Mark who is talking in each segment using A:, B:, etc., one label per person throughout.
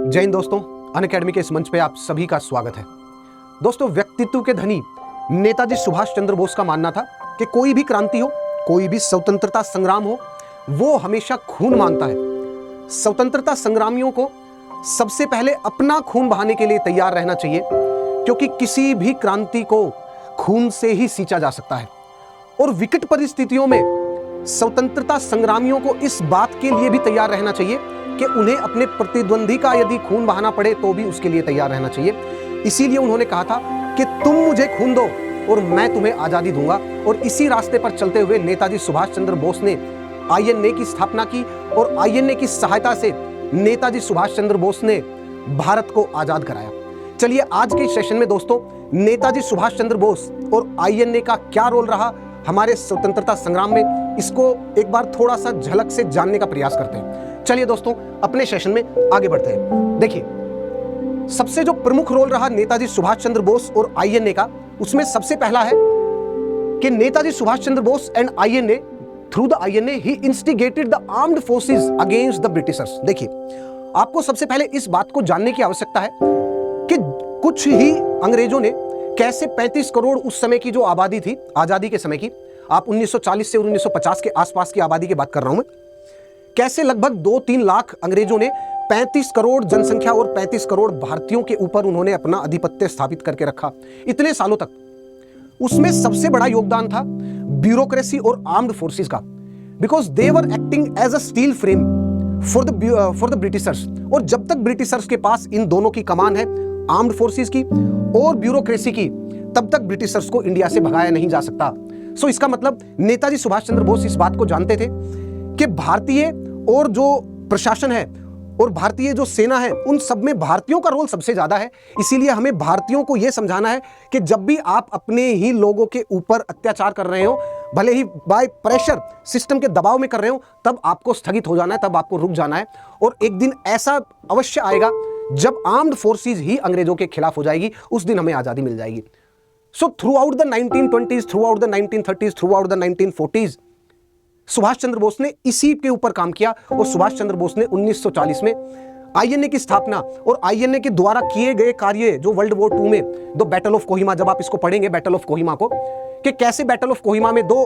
A: जय हिंद दोस्तों, अनअकैडमी के इस मंच पे आप सभी का स्वागत है। दोस्तों, व्यक्तित्व के धनी नेताजी सुभाष चंद्र बोस का मानना था कि कोई भी क्रांति हो, कोई भी स्वतंत्रता संग्राम हो, वो हमेशा खून मांगता है। स्वतंत्रता संग्रामियों को सबसे पहले अपना खून बहाने के लिए तैयार रहना चाहिए, क्योंकि किसी भी क्रांति को खून से ही सींचा जा सकता है। और विकट परिस्थितियों में स्वतंत्रता संग्रामियों को इस बात के लिए भी तैयार रहना चाहिए कि उन्हें अपने प्रतिद्वंदी का यदि खून बहाना पड़े तो भी उसके लिए तैयार रहना चाहिए। इसीलिए उन्होंने कहा था कि तुम मुझे खून दो और मैं तुम्हें आजादी दूंगा। और इसी रास्ते पर चलते हुए नेताजी सुभाष चंद्र बोस ने आईएनए की स्थापना की और आईएनए की सहायता से नेताजी सुभाष चंद्र बोस ने भारत को आजाद कराया। चलिए आज के सेशन में दोस्तों, नेताजी सुभाष चंद्र बोस और आईएनए का क्या रोल रहा हमारे स्वतंत्रता संग्राम में, इसको एक बार थोड़ा सा झलक से जानने का प्रयास करते हैं। चलिए दोस्तों, अपने सेशन में आगे बढ़ते हैं। देखिए, सबसे जो प्रमुख रोल रहा नेताजी सुभाष चंद्र बोस और आईएनए का, उसमें सबसे पहला है कि Netaji Subhash Chandra Bose and INA, through the INA ही instigated the armed forces against the Britishers. देखिए, आपको सबसे पहले इस बात को जानने की आवश्यकता है कि कुछ ही अंग्रेजों ने कैसे 35 करोड़ उस समय की जो आबादी थी आजादी के समय की, आप 1940 से 1950 के आसपास की आबादी की बात कर रहा हूं मैं, कैसे लगभग 2-3 लाख अंग्रेजों ने 35 करोड़ जनसंख्या और 35 करोड़ भारतीयों के ऊपर उन्होंने अपना आधिपत्य स्थापित करके रखा इतने सालों तक। उसमें सबसे बड़ा योगदान था ब्यूरोक्रेसी और आर्म्ड फोर्सेस का, because they were acting as a steel frame for the Britishers. और जब तक ब्रिटिशर्स के पास इन दोनों की कमान है, आर्म्ड फोर्सेस की और ब्यूरोक्रेसी की, तब तक ब्रिटिशर्स को इंडिया से भगाया नहीं जा सकता। सो इसका मतलब नेताजी सुभाष चंद्र बोस इस बात को जानते थे कि भारतीय और जो प्रशासन है और भारतीय जो सेना है, उन सब में भारतीयों का रोल सबसे ज्यादा है। इसीलिए हमें भारतीयों को यह समझाना है कि जब भी आप अपने ही लोगों के ऊपर अत्याचार कर रहे हो, भले ही बाय प्रेशर सिस्टम के दबाव में कर रहे हो, तब आपको स्थगित हो जाना है, तब आपको रुक जाना है। और एक दिन ऐसा अवश्य आएगा जब आर्म्ड फोर्सेस ही अंग्रेजों के खिलाफ हो जाएगी, उस दिन हमें आजादी मिल जाएगी। So throughout the 1920s, throughout the 1930s, throughout the 1940s, Subhash Chandra Bose ने इसी के ऊपर काम किया। और सुभाष चंद्र बोस ने 1940 में आईएनए की स्थापना और आईएनए के द्वारा किए गए कार्य, जो वर्ल्ड वॉर 2 में द बैटल ऑफ कोहिमा, जब आप इसको पढ़ेंगे बैटल ऑफ कोहिमा को, कि कैसे बैटल ऑफ कोहिमा में 2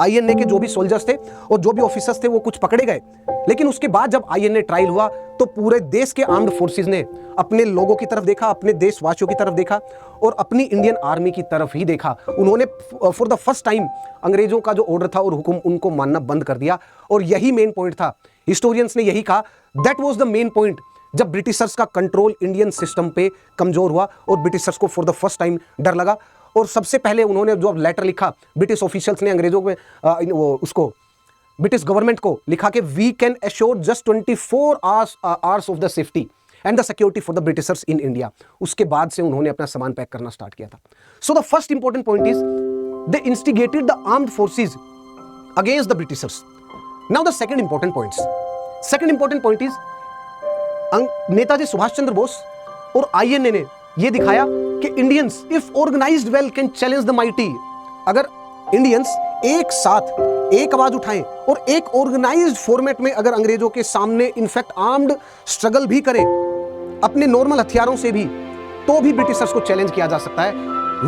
A: आईएनए के जो भी सोल्जर्स थे और जो भी ऑफिसर्स थे वो कुछ पकड़े गए, लेकिन उसके बाद जब आईएनए ट्रायल हुआ तो पूरे देश के आर्म्ड फोर्सेस ने अपने लोगों की तरफ देखा, अपने देशवासियों की तरफ देखा और अपनी इंडियन आर्मी की तरफ ही देखा। उन्होंने फॉर द फर्स्ट टाइम अंग्रेजों का जो ऑर्डर था और हुक्म, उनको मानना बंद कर दिया। और यही मेन पॉइंट था, हिस्टोरियंस ने यही कहा, that was the main point, जब ब्रिटिशर्स का कंट्रोल इंडियन सिस्टम पे कमजोर हुआ और ब्रिटिशर्स को फॉर द फर्स्ट टाइम डर लगा। और सबसे पहले उन्होंने जो लेटर लिखा, ब्रिटिश ऑफिशियल्स ने अंग्रेजों में उसको ब्रिटिश गवर्नमेंट को लिखा कि we can assure just 24 hours of the safety and the security for the Britishers in India. उसके बाद से उन्होंने अपना सामान पैक करना स्टार्ट किया था। So the first important point is they instigated the armed forces against the Britishers. Now the second important point is Netaji Subhash Chandra Bose और आईएनए ने यह दिखाया कि Indians if organised well can challenge the mighty. अगर Indians एक साथ एक आवाज उठाएं और एक ऑर्गेनाइज्ड फॉर्मेट में अगर अंग्रेजों के सामने इनफैक्ट आर्म्ड स्ट्रगल भी करें अपने नॉर्मल हथियारों से भी, तो भी ब्रिटिशर्स को चैलेंज किया जा सकता है।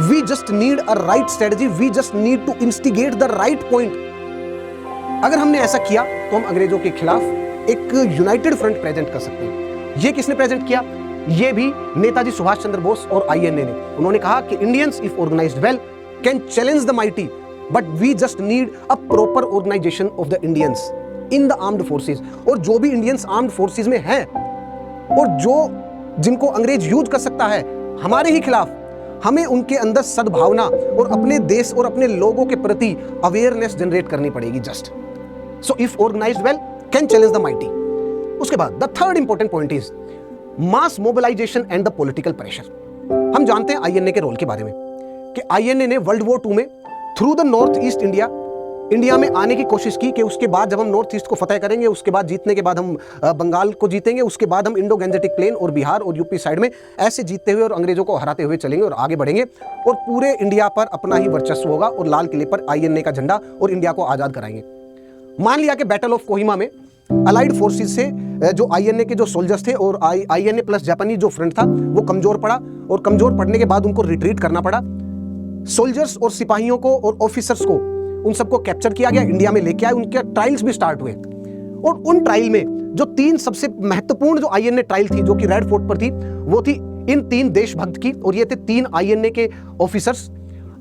A: We just need a right strategy, we just need to instigate the right point. अगर हमने ऐसा किया तो हम अंग्रेजों के खिलाफ एक यूनाइटेड फ्रंट प्रेजेंट कर सकते हैं। यह किसने प्रेजेंट किया? यह भी नेताजी सुभाष चंद्र बोस और आईएनए ने। उन्होंने कहा कि Indians if organised well can challenge the mighty, but we just need a proper organisation of the Indians in the armed forces. और जो भी इंडियंस आर्म्ड फोर्सेस में हैं और जिनको अंग्रेज यूज कर सकता है हमारे ही खिलाफ, हमें उनके अंदर सद्भावना और अपने देश और अपने लोगों के प्रति अवेयरनेस जनरेट करनी पड़ेगी just. So if organised well can challenge the mighty. उसके बाद the third important point is mass mobilisation and the political pressure. हम जानते हैं आईएनए के रोल के बारे में कि आईएनए ने वर्ल्ड वॉर 2 में through the north east India में आने की कोशिश की कि उसके बाद जब हम नॉर्थ ईस्ट को फतेह करेंगे, उसके बाद जीतने के बाद हम बंगाल को जीतेंगे, उसके बाद हम इंडो गैंजेटिक प्लेन और बिहार और यूपी साइड में ऐसे जीतते हुए और अंग्रेजों को हराते हुए चलेंगे और आगे बढ़ेंगे और पूरे इंडिया पर अपना ही वर्चस्व होगा और लाल किले पर आईएनए का झंडा और इंडिया को आजाद कराएंगे। मान लिया कि बैटल ऑफ कोहिमा में अलाइड फोर्सेस से जो आईएनए के जो सोल्जर्स थे और आईएनए प्लस जापानीज जो फ्रंट था वो कमजोर पड़ा, और कमजोर पड़ने के बाद उनको रिट्रीट करना पड़ा। सोल्जर्स और सिपाहियों को और ऑफिसर्स को उन सबको कैप्चर किया गया, इंडिया में लेके आए, उनके ट्रायल्स भी स्टार्ट हुए। और उन ट्रायल में जो 3 सबसे महत्वपूर्ण जो आईएनए ट्रायल थी जो कि रेड फोर्ट पर थी, वो थी इन 3 देशभक्त की, और ये थे 3 आईएनए के ऑफिसर्स,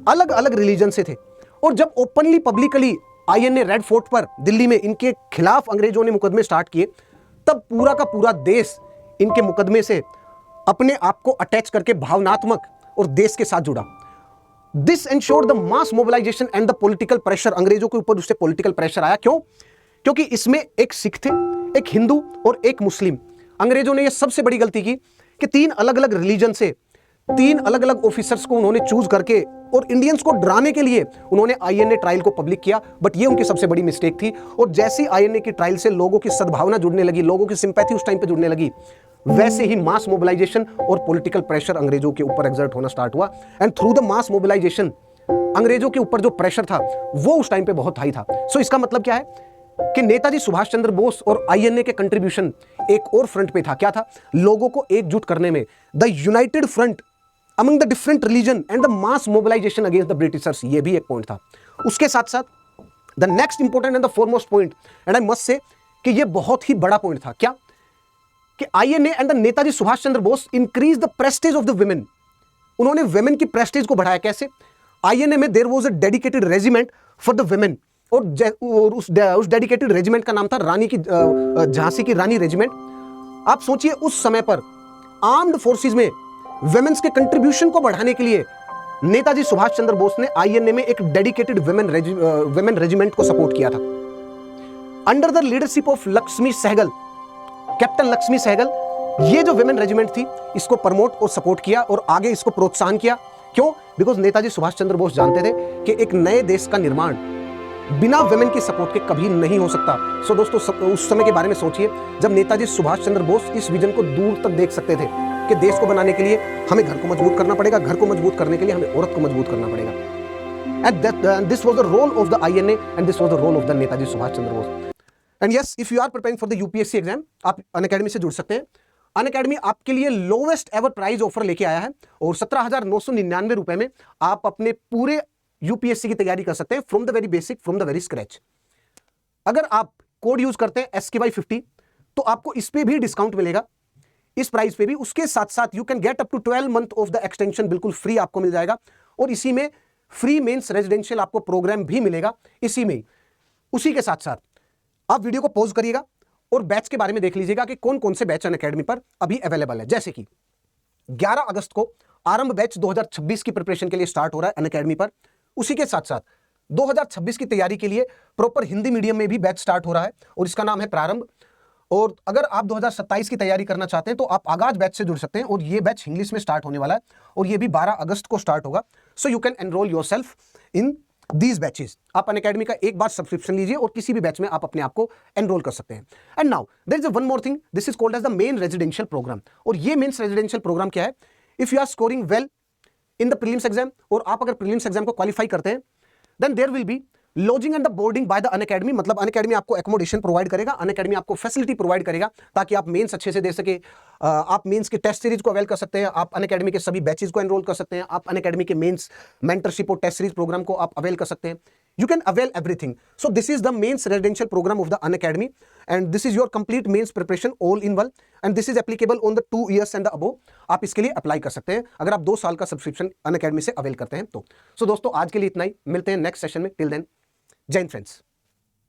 A: अलग अलग रिलीजन से थे। और जब openly publicly INA red fort पर दिल्ली में इनके खिलाफ अंग्रेजों ने मुकदमे स्टार्ट किए, तब पूरा का पूरा देश इनके मुकदमे से अपने आप को अटैच करके भावनात्मक और देश के साथ जुड़ा। This ensured the mass mobilisation and the political pressure. अंग्रेजों के ऊपर उससे पॉलिटिकल प्रेशर आया। क्यों? क्योंकि इसमें एक सिख थे, एक हिंदू और एक मुस्लिम। अंग्रेजों ने यह सबसे बड़ी गलती की कि 3 अलग अलग रिलीजन से 3 अलग अलग ऑफिसर्स को उन्होंने चूज करके और इंडियंस को डराने के लिए उन्होंने आईएनए ट्रायल को पब्लिक किया। बट ये उनकी सबसे बड़ी मिस्टेक थी। और जैसी आईएनए की ट्रायल से लोगों की सद्भावना जुड़ने लगी, लोगों की सिंपैथी उस टाइम पे जुड़ने लगी, वैसे ही मास मोबिलाइजेशन और पॉलिटिकल प्रेशर अंग्रेजों के ऊपर एक्सर्ट होना स्टार्ट हुआ। And through the mass mobilisation अंग्रेजों के ऊपर जो प्रेशर था वो उस टाइम पे बहुत हाई था। सो इसका मतलब क्या है कि नेताजी सुभाष चंद्र बोस और आईएनए के कंट्रीब्यूशन एक और फ्रंट पे था। क्या था? लोगों को एकजुट करने में। The united front among the different religion and the mass mobilisation against the Britishers, ये भी एक पॉइंट था। उसके साथ साथ the next important and the foremost point, and I must say कि ये बहुत ही बड़ा पॉइंट था। क्या? कि INA and the Netaji Subhash Chandra Bose increase the prestige of the women. उन्होंने वुमेन की प्रेस्टीज को बढ़ाया। कैसे? आईएनए में there was a dedicated regiment for the women, और उस डेडिकेटेड रेजिमेंट का नाम था रानी की झांसी की रानी रेजिमेंट। आप सोचिए उस समय पर आर्म्ड फोर्सेस में वुमेन्स के कंट्रीब्यूशन को बढ़ाने के लिए नेताजी सुभाष चंद्र बोस ने आईएनए में एक डेडिकेटेड वुमेन रेजिमेंट को सपोर्ट किया था। Under the leadership of Lakshmi Sahgal, captain Lakshmi Sahgal, ये जो वुमेन रेजिमेंट थी इसको प्रमोट और सपोर्ट किया और आगे इसको प्रोत्साहन किया। क्यों? बिकॉज नेताजी सुभाष चंद्र बोस जानते थे कि एक नए देश का निर्माण बिना वुमेन की सपोर्ट के कभी नहीं हो सकता। सो दोस्तों, उस समय के बारे में सोचिए जब नेताजी सुभाष चंद्र बोस इस विजन को दूर तक देख सकते थे कि देश को बनाने के लिए हमें घर को मजबूत करना पड़ेगा, घर को मजबूत करने के लिए हमें औरत को मजबूत करना पड़ेगा। And this was the role of the INA and this was the role of the Netaji Subhash Chandra Bose. And yes, if you are preparing for the UPSC exam, आप अनअकैडमी से जुड़ सकते हैं। अनअकैडमी आपके लिए लोवेस्ट एवर प्राइस ऑफर लेके आया है और 17,999 रुपए में आप अपने पूरे यूपीएससी की तैयारी कर सकते हैं from the very basic, from the very scratch. अगर आप कोड यूज करते हैं SKY50 तो आपको इस पे भी डिस्काउंट मिलेगा, इस प्राइस पे भी। उसके साथ साथ you can get up to 12 month of the extension, बिल्कुल फ्री आपको मिल जाएगा। और इसी में फ्री मेंस रेजिडेंशियल आपको प्रोग्राम भी मिलेगा इसी में। उसी के साथ साथ आप वीडियो को पॉज करिएगा और बैच के बारे में देख लीजिएगा कि कौन कौन से बैच अनअकैडमी पर अभी अवेलेबल है। जैसे कि 11 अगस्त को आरंभ बैच 2026 की प्रिपरेशन के लिए स्टार्ट हो रहा है अनअकैडमी पर। उसी के साथ साथ 2026 की तैयारी के लिए प्रॉपर हिंदी मीडियम में भी बैच स्टार्ट हो रहा है और इसका नाम है प्रारंभ। और अगर आप 2027 की तैयारी करना चाहते हैं तो आप आगाज बैच से जुड़ सकते हैं और ये बैच इंग्लिश में स्टार्ट होने वाला है और ये भी 12 अगस्त को स्टार्ट होगा। So you can enrol yourself in these batches. आप अनअकैडमी का एक बार सब्सक्रिप्शन लीजिए और किसी भी बैच में आप अपने आप को एनरोल कर सकते हैं। And now there is one more thing, this is called as the main residential programme. और ये मेन रेजिडेंशियल प्रोग्राम क्या है? If you are scoring well in the prelims exam और आप अगर प्रीलिम्स एग्जाम को क्वालिफाई करते हैं, then there will be lodging and the boarding by the Unacademy. मतलब अनअकैडमी आपको एकोमोडेशन प्रोवाइड करेगा, अनअकैडमी आपको फैसिलिटी प्रोवाइड करेगा ताकि आप मेंस अच्छे से दे सके। आप मेंस के टेस्ट सीरीज को अवेल कर सकते हैं, आप अनअकैडमी के सभी बैचेस को एनरोल कर सकते हैं, आप अनअकैडमी के मेंस मेंटरशिप और टेस्ट सीरीज प्रोग्राम को आप अवेल कर सकते हैं। You can avail everything. So this is the mains residential program of the Unacademy, and this is your complete mains preparation all in one, and this is applicable on the 2 years and the above. आप इसके लिए apply कर सकते हैं अगर आप 2 साल का सब्सक्रिप्शन Unacademy से अवेल करते हैं तो। दोस्तों आज के लिए इतना ही, मिलते हैं नेक्स्ट सेशन में। टिल देन, जय हिंद फ्रेंड्स।